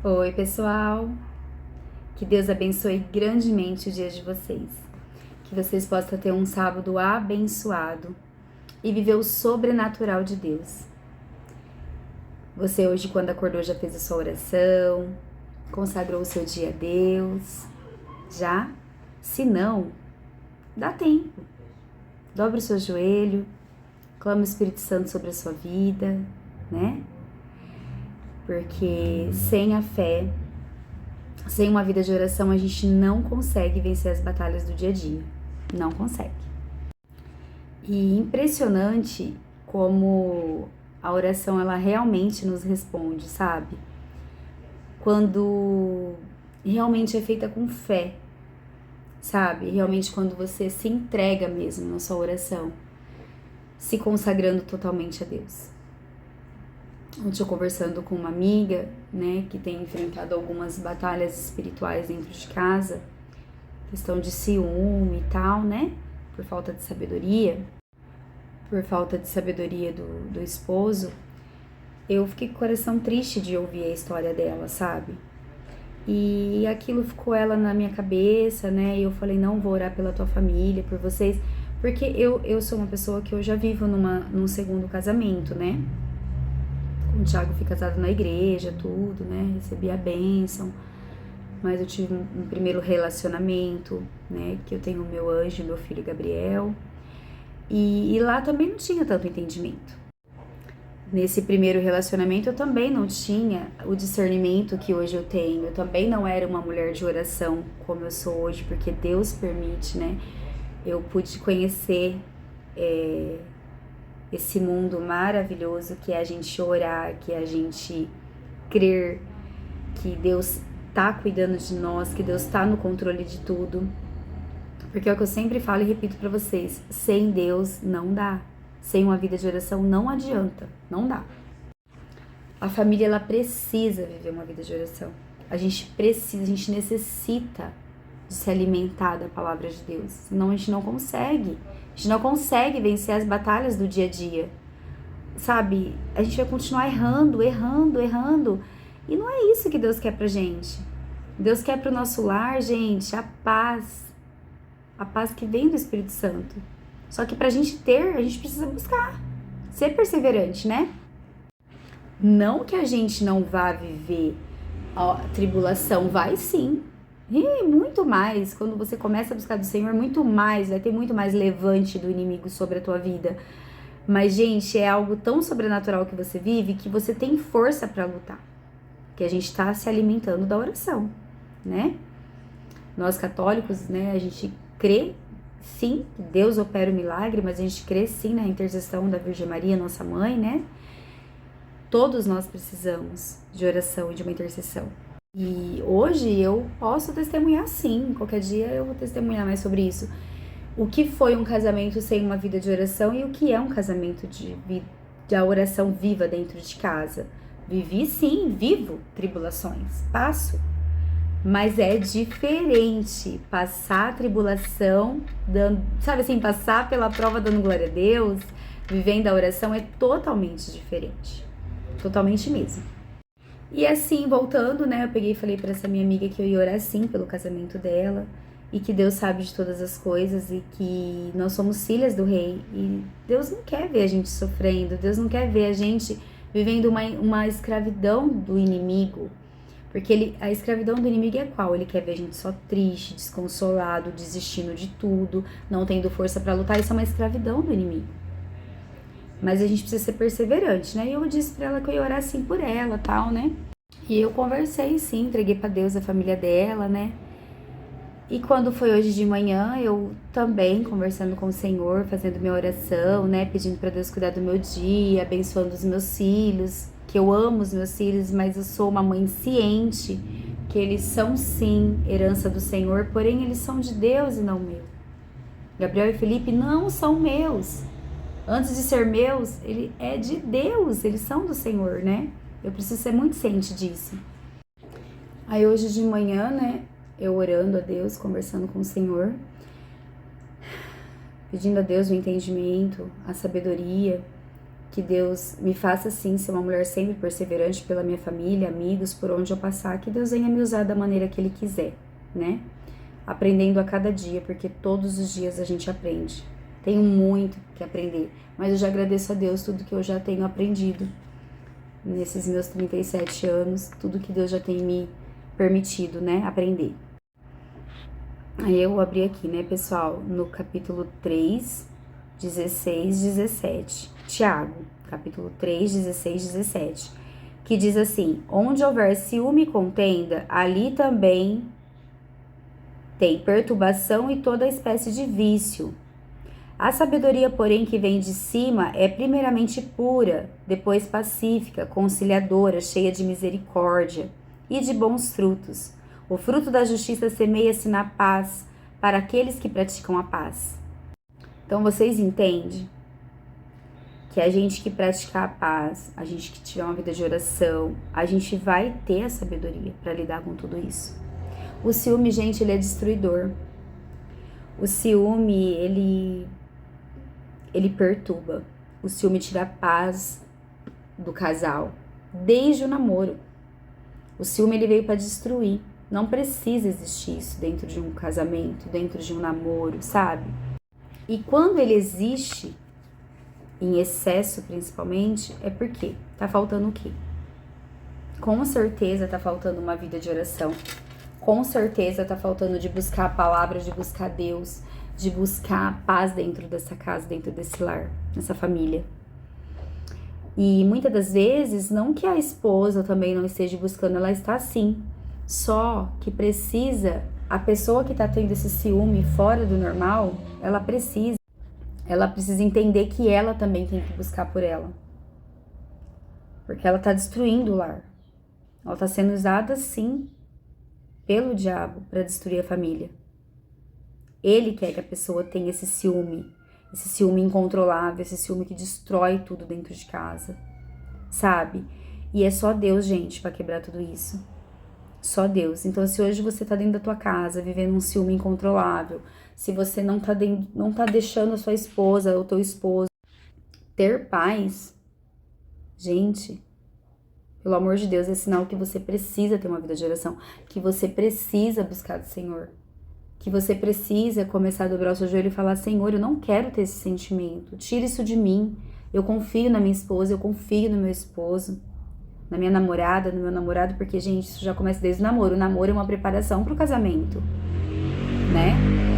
Oi, pessoal. Que Deus abençoe grandemente o dia de vocês. Que vocês possam ter um sábado abençoado e viver o sobrenatural de Deus. Você hoje, quando acordou, já fez a sua oração, consagrou o seu dia a Deus? Já? Se não, dá tempo. Dobre o seu joelho, clama o Espírito Santo sobre a sua vida, né? Porque sem a fé, sem uma vida de oração, a gente não consegue vencer as batalhas do dia a dia. Não consegue. E impressionante como a oração, ela realmente nos responde, sabe? Quando realmente é feita com fé, sabe? Realmente quando você se entrega mesmo na sua oração, se consagrando totalmente a Deus. Ontem eu conversando com uma amiga, né, que tem enfrentado algumas batalhas espirituais dentro de casa, questão de ciúme e tal, né, por falta de sabedoria do esposo, eu fiquei com o coração triste de ouvir a história dela, sabe? E aquilo ficou ela na minha cabeça, né, e eu falei, não, vou orar pela tua família, por vocês, porque eu sou uma pessoa que eu já vivo num segundo casamento, né? O Thiago foi casado na igreja, tudo, né? Recebi a bênção. Mas eu tive um primeiro relacionamento, né? Que eu tenho o meu anjo, meu filho Gabriel. E lá também não tinha tanto entendimento. Nesse primeiro relacionamento eu também não tinha o discernimento que hoje eu tenho. Eu também não era uma mulher de oração como eu sou hoje, porque Deus permite, né? Eu pude conhecer esse mundo maravilhoso que é a gente orar, que é a gente crer que Deus tá cuidando de nós, que Deus tá no controle de tudo. Porque é o que eu sempre falo e repito pra vocês, sem Deus não dá. Sem uma vida de oração não adianta, não dá. A família, ela precisa viver uma vida de oração. A gente necessita de se alimentar da palavra de Deus, senão a gente não consegue. A gente não consegue vencer as batalhas do dia a dia, sabe? A gente vai continuar errando. E não é isso que Deus quer pra gente. Deus quer pro nosso lar, gente, a paz que vem do Espírito Santo. Só que pra gente ter, a gente precisa buscar, ser perseverante, né? Não que a gente não vá viver a tribulação, vai sim. E muito mais, quando você começa a buscar do Senhor, muito mais, vai ter muito mais levante do inimigo sobre a tua vida. Mas, gente, é algo tão sobrenatural que você vive que você tem força pra lutar. Que a gente tá se alimentando da oração, né? Nós católicos, né, a gente crê, sim, que Deus opera o milagre, mas a gente crê, sim, na intercessão da Virgem Maria, nossa mãe, né? Todos nós precisamos de oração e de uma intercessão. E hoje eu posso testemunhar, sim, qualquer dia eu vou testemunhar mais sobre isso. O que foi um casamento sem uma vida de oração e o que é um casamento de a oração viva dentro de casa. Vivi, sim, vivo tribulações, passo. Mas é diferente passar a tribulação, dando, sabe assim, passar pela prova dando glória a Deus, vivendo a oração é totalmente diferente. Totalmente mesmo. E assim, voltando, né, eu peguei e falei pra essa minha amiga que eu ia orar sim pelo casamento dela e que Deus sabe de todas as coisas e que nós somos filhas do Rei e Deus não quer ver a gente sofrendo, Deus não quer ver a gente vivendo uma escravidão do inimigo. Porque a escravidão do inimigo é qual? Ele quer ver a gente só triste, desconsolado, desistindo de tudo, não tendo força pra lutar. Isso é uma escravidão do inimigo. Mas a gente precisa ser perseverante, né? E eu disse pra ela que eu ia orar assim por ela, tal, né? E eu conversei, sim, entreguei pra Deus a família dela, né? E quando foi hoje de manhã, eu também conversando com o Senhor, fazendo minha oração, né? Pedindo pra Deus cuidar do meu dia, abençoando os meus filhos, que eu amo os meus filhos, mas eu sou uma mãe ciente que eles são, sim, herança do Senhor, porém eles são de Deus e não meu. Gabriel e Felipe não são meus. Antes de ser meus, ele é de Deus, eles são do Senhor, né? Eu preciso ser muito ciente disso. Aí hoje de manhã, né, eu orando a Deus, conversando com o Senhor, pedindo a Deus o entendimento, a sabedoria, Que Deus me faça, sim, ser uma mulher sempre perseverante pela minha família, amigos, por onde eu passar. Que Deus venha me usar da maneira que Ele quiser, né? Aprendendo a cada dia, porque todos os dias a gente aprende. Tenho muito que aprender, mas eu já agradeço a Deus tudo que eu já tenho aprendido nesses meus 37 anos, tudo que Deus já tem me permitido, né, aprender. Aí eu abri aqui, né, pessoal, no capítulo 3, 16, 17. Tiago, capítulo 3, 16, 17. Que diz assim: onde houver ciúme e contenda, ali também tem perturbação e toda espécie de vício. A sabedoria, porém, que vem de cima é primeiramente pura, depois pacífica, conciliadora, cheia de misericórdia e de bons frutos. O fruto da justiça semeia-se na paz para aqueles que praticam a paz. Então vocês entendem que a gente que praticar a paz, a gente que tiver uma vida de oração, a gente vai ter a sabedoria para lidar com tudo isso. O ciúme, gente, ele é destruidor. O ciúme, ele perturba. O ciúme tira a paz do casal, desde o namoro. O ciúme, ele veio para destruir. Não precisa existir isso dentro de um casamento, dentro de um namoro, sabe? E quando ele existe, em excesso principalmente, é porque tá faltando o quê? Com certeza tá faltando uma vida de oração. Com certeza tá faltando de buscar a palavra, de buscar Deus, de buscar a paz dentro dessa casa, dentro desse lar, nessa família. E muitas das vezes, não que a esposa também não esteja buscando, ela está sim. Só que precisa, a pessoa que tá tendo esse ciúme fora do normal, ela precisa entender que ela também tem que buscar por ela. Porque ela tá destruindo o lar. Ela tá sendo usada sim pelo diabo para destruir a família. Ele quer que a pessoa tenha esse ciúme incontrolável, esse ciúme que destrói tudo dentro de casa, sabe? E é só Deus, gente, para quebrar tudo isso. Só Deus. Então, se hoje você tá dentro da tua casa, vivendo um ciúme incontrolável, se você não tá deixando a sua esposa ou teu esposo ter paz, gente, pelo amor de Deus, é sinal que você precisa ter uma vida de oração, que você precisa buscar do Senhor, que você precisa começar a dobrar o seu joelho e falar: Senhor, eu não quero ter esse sentimento, tira isso de mim. Eu confio na minha esposa, eu confio no meu esposo, na minha namorada, no meu namorado, porque, gente, isso já começa desde o namoro. O namoro é uma preparação pro casamento, né?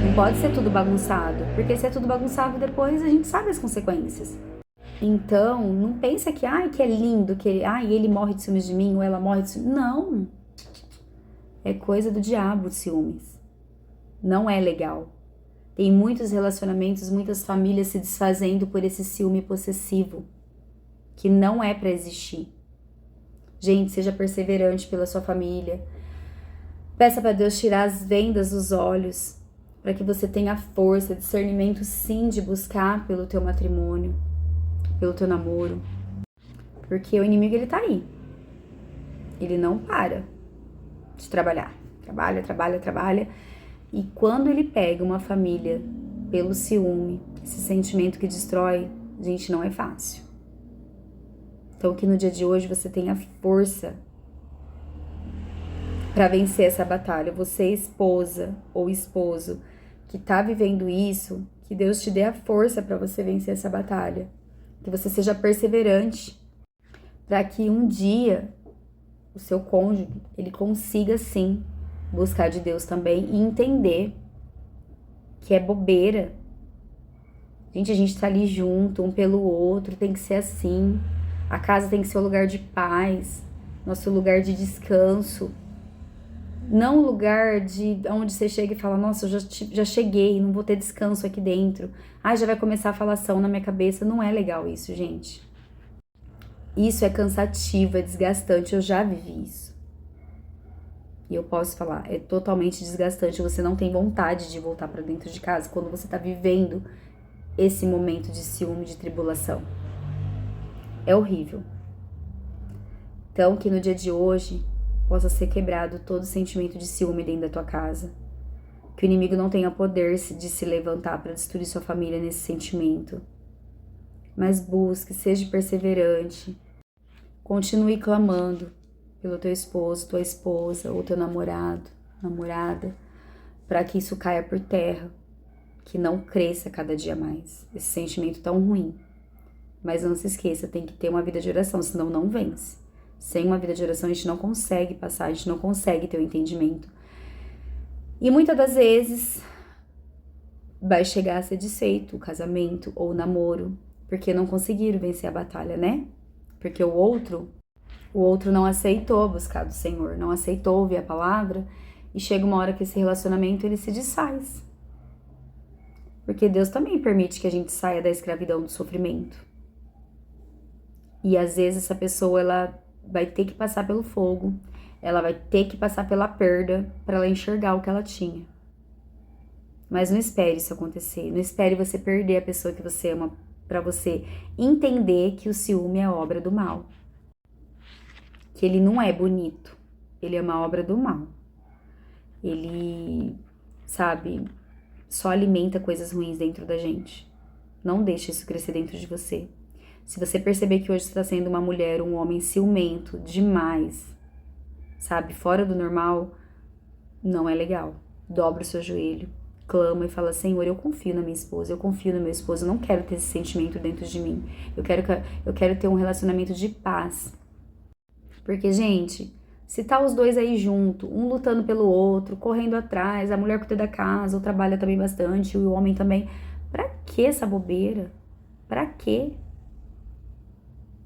Não pode ser tudo bagunçado, porque se é tudo bagunçado, depois a gente sabe as consequências. Então, não pensa que, que é lindo, que ele morre de ciúmes de mim, ou ela morre de ciúmes. Não. É coisa do diabo, ciúmes. Não é legal. Tem muitos relacionamentos, muitas famílias se desfazendo por esse ciúme possessivo, que não é pra existir. Gente, seja perseverante pela sua família. Peça para Deus tirar as vendas dos olhos, para que você tenha força, discernimento, sim, de buscar pelo teu matrimônio, pelo teu namoro. Porque o inimigo, ele tá aí. Ele não para de trabalhar. Trabalha, trabalha, trabalha. E quando ele pega uma família pelo ciúme, esse sentimento que destrói, gente, não é fácil. Então, que no dia de hoje você tenha força para vencer essa batalha. Você, esposa ou esposo, que tá vivendo isso, que Deus te dê a força para você vencer essa batalha. Que você seja perseverante, para que um dia o seu cônjuge, ele consiga sim buscar de Deus também e entender que é bobeira. Gente, a gente tá ali junto, um pelo outro, tem que ser assim. A casa tem que ser um lugar de paz, nosso lugar de descanso. Não um lugar de onde você chega e fala: nossa, eu já cheguei, não vou ter descanso aqui dentro. Já vai começar a falação na minha cabeça. Não é legal isso, gente. Isso é cansativo, é desgastante. Eu já vivi isso. E eu posso falar, é totalmente desgastante. Você não tem vontade de voltar pra dentro de casa quando você tá vivendo esse momento de ciúme, de tribulação. É horrível. Então, que no dia de hoje possa ser quebrado todo sentimento de ciúme dentro da tua casa. Que o inimigo não tenha poder de se levantar para destruir sua família nesse sentimento. mas busque, seja perseverante, continue clamando pelo teu esposo, tua esposa, ou teu namorado, namorada, para que isso caia por terra, que não cresça cada dia mais, esse sentimento tão ruim. Mas não se esqueça, tem que ter uma vida de oração, senão não vence. Sem uma vida de oração a gente não consegue passar, a gente não consegue ter o entendimento. E muitas das vezes vai chegar a ser desfeito o casamento ou o namoro, porque não conseguiram vencer a batalha, né? Porque o outro não aceitou buscar do Senhor, não aceitou ouvir a palavra, e chega uma hora que esse relacionamento ele se desfaz. Porque Deus também permite que a gente saia da escravidão do sofrimento. E às vezes essa pessoa ela vai ter que passar pelo fogo, ela vai ter que passar pela perda para ela enxergar o que ela tinha. Mas não espere isso acontecer, não espere você perder a pessoa que você ama para você entender que o ciúme é obra do mal. Que ele não é bonito, ele é uma obra do mal. Ele, sabe, só alimenta coisas ruins dentro da gente. Não deixe isso crescer dentro de você. Se você perceber que hoje você está sendo uma mulher, um homem ciumento demais, sabe, fora do normal, não é legal. Dobra o seu joelho, clama e fala: Senhor, eu confio na minha esposa, eu confio no meu esposo, eu não quero ter esse sentimento dentro de mim. Eu quero ter um relacionamento de paz. Porque, gente, se tá os dois aí junto, um lutando pelo outro, correndo atrás, a mulher cuida da casa, ou trabalha também bastante, e o homem também, pra que essa bobeira? Pra quê?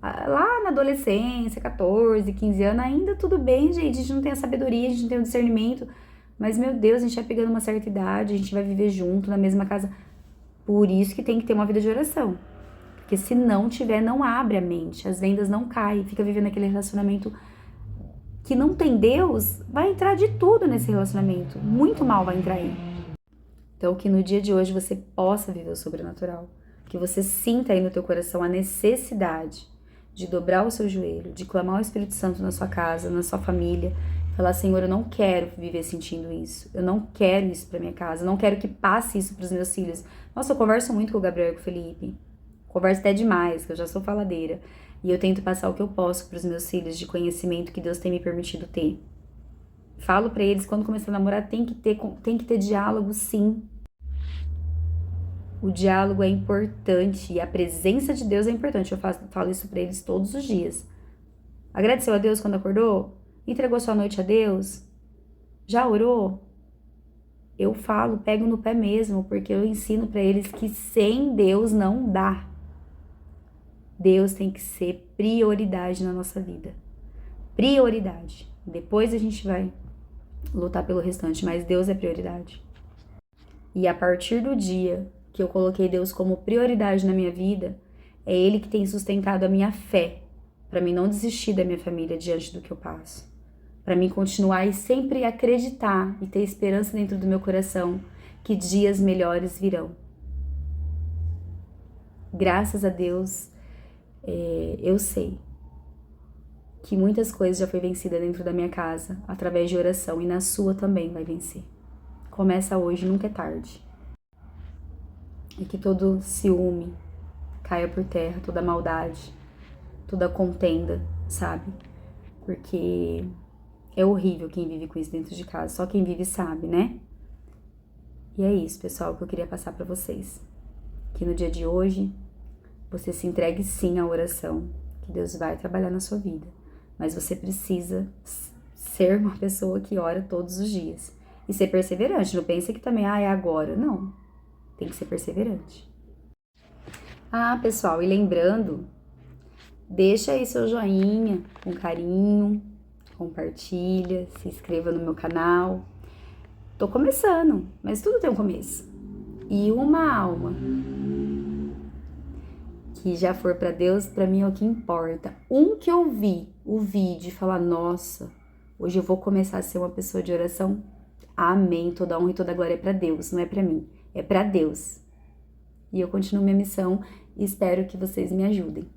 Lá na adolescência, 14, 15 anos, ainda tudo bem, gente, a gente não tem a sabedoria, a gente não tem o discernimento, mas, meu Deus, a gente vai pegando uma certa idade, a gente vai viver junto, na mesma casa. Por isso que tem que ter uma vida de oração. Porque se não tiver, não abre a mente, as vendas não caem, fica vivendo aquele relacionamento que não tem Deus, vai entrar de tudo nesse relacionamento, muito mal vai entrar aí. Então, que no dia de hoje você possa viver o sobrenatural, que você sinta aí no teu coração a necessidade de dobrar o seu joelho, de clamar o Espírito Santo na sua casa, na sua família, falar: Senhor, eu não quero viver sentindo isso, eu não quero isso pra minha casa, eu não quero que passe isso pros meus filhos. Nossa, eu converso muito com o Gabriel e com o Felipe, converso até demais, que eu já sou faladeira, e eu tento passar o que eu posso pros meus filhos de conhecimento que Deus tem me permitido ter. Falo pra eles, quando começar a namorar, tem que ter diálogo, sim. O diálogo é importante e a presença de Deus é importante. Eu falo isso pra eles todos os dias. Agradeceu a Deus quando acordou? Entregou sua noite a Deus? Já orou? Eu falo, pego no pé mesmo, porque eu ensino pra eles que sem Deus não dá. Deus tem que ser prioridade na nossa vida. Prioridade. Depois a gente vai lutar pelo restante, mas Deus é prioridade. E a partir do dia que eu coloquei Deus como prioridade na minha vida, é Ele que tem sustentado a minha fé, para mim não desistir da minha família diante do que eu passo, para mim continuar e sempre acreditar e ter esperança dentro do meu coração que dias melhores virão. Graças a Deus, eu sei que muitas coisas já foi vencida dentro da minha casa através de oração, e na sua também vai vencer. Começa hoje, nunca é tarde. E que todo ciúme caia por terra, toda maldade, toda contenda, sabe? Porque é horrível quem vive com isso dentro de casa, só quem vive sabe, né? E é isso, pessoal, que eu queria passar pra vocês. Que no dia de hoje, você se entregue sim à oração, que Deus vai trabalhar na sua vida. Mas você precisa ser uma pessoa que ora todos os dias. E ser perseverante, não pense que também, é agora. Não, tem que ser perseverante. Pessoal, e lembrando, deixa aí seu joinha com carinho, compartilha, se inscreva no meu canal. Tô começando, mas tudo tem um começo. E uma alma que já for pra Deus, pra mim é o que importa. Que eu vi o vídeo e falar: nossa, hoje eu vou começar a ser uma pessoa de oração. Amém. Toda honra e toda glória é pra Deus, não é pra mim, é pra Deus. E eu continuo minha missão e espero que vocês me ajudem.